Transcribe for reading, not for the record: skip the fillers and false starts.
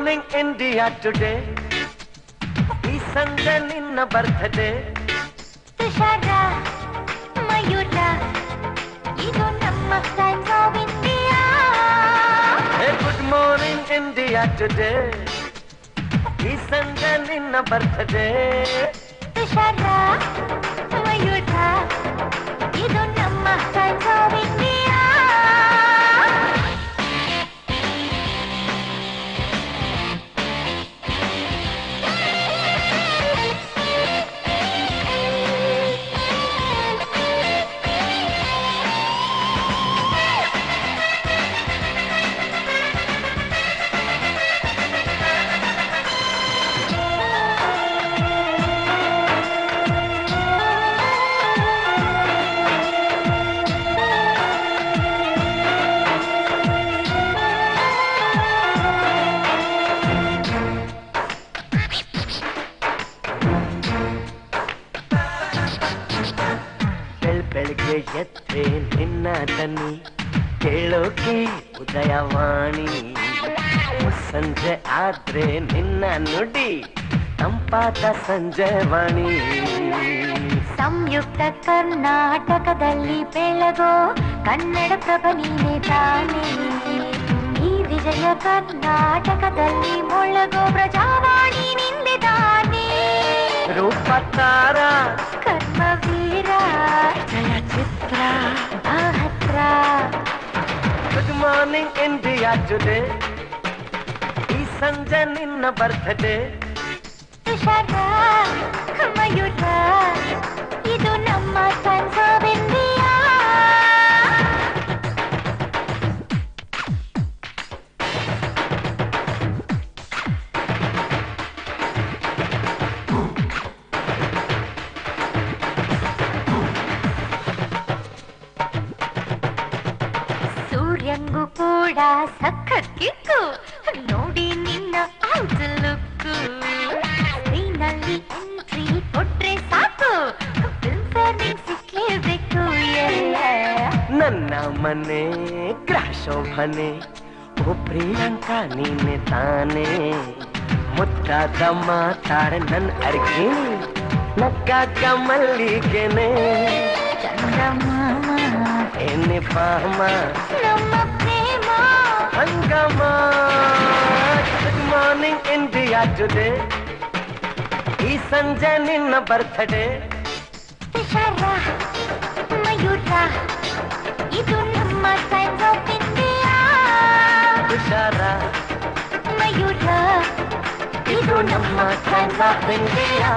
morning India today ಈ ಸಂಜೆ ನಿನ್ನ ಬರ್ತ್ಡೇ ತುಷಾರ ಮಯೂರ ಇದು ನಮ್ಮ times of India good morning India today ಈ ಸಂಜೆ ನಿನ್ನ ಬರ್ತ್ಡೇ ತುಷಾರ ಮಯೂರ ಇದು ನಮ್ಮ ಟೈಮ್ಸ್ ಆಫ್ ಇಂಡಿಯಾ ಬೆಳಗ್ಗೆ ಎದ್ರೆ ನಿನ್ನ ದನಿ ಕೇಳೋಕೆ ಉದಯವಾಣಿ ಸಂಜೆ ಆದ್ರೆ ನಿನ್ನ ನುಡಿ ತಂಪಾದ ಸಂಜೆವಾಣಿ ಸಂಯುಕ್ತ ಕರ್ನಾಟಕದಲ್ಲಿ ಬೆಳಗೋ ಕನ್ನಡ ಪ್ರಭ ನೀನೆ ತಾನೇ ಈ ವಿಜಯ ಕರ್ನಾಟಕದಲ್ಲಿ ಮೊಳಗೋ ಪ್ರಜಾವಾಣಿ ನಿಂದೆ ತಾನೇ ರೂಪತಾರ ಕರ್ಮವೀರ ಜಯ ಚಿತ್ರ ಹತ್ರ ಗುಡ್ ಮಾರ್ನಿಂಗ್ ಇಂಡಿಯಾ ಟುಡೇ ಈ ಸಂಜೆ ನಿನ್ನ ಬರ್ತ್ಡೇ ತುಷಾರ ಮಯೂರ ಇದು ನಮ್ಮ ಟೈಮ್ಸ್ ಆಫ್ ಇಂಡಿಯಾ ಸೂರ್ಯಂಗೂ ಕೂಡ ಸಖತ್ ಕಿಕ್ಕು ನೋಡಿ ನಿನ್ನ ಔಟ್ ಲುಕ್ಕು ಸ್ಕ್ರೀನಲ್ಲಿ ಎಂಟ್ರಿ ಕೊಟ್ರೆ ಸಾಕು ಫಿಲ್ಮ್ ಫೇರ್ ನಿಂಗ್ ಸಿಕ್ಲೇಬೇಕು ನನ್ನ ಮನೆ ಗ್ರಹ ಶೋಭನೆ ಓ ಪ್ರಿಯಾಂಕಾ ನೀನೆ ತಾನೇ ಮುದ್ದಾದ ಮಾತಾಡ ನನ್ನ ಅರ್ಗಿ ನಕ್ಕಾಗ ಮಲ್ಲಿಗೆನೆ ಚಂದಮಾಮ ಎನ್ನೆ ಪಾಮ ನಮ್ಮ ಪ್ರೇಮ ಹಂಗಮ ಗುಡ್ ಮಾರ್ನಿಂಗ್ ಇಂಡಿಯಾ ಟುಡೇ ಈ ಸಂಜೆ ನಿನ್ನ ಬರ್ತ್ಡೇ ತುಷಾರ ಮಯೂರ ಇದು ನಮ್ಮ times of India Tushar Mayura ಇದು ನಮ್ಮ ಟೈಮ್ಸ್ ಆಫ್ ಇಂಡಿಯಾ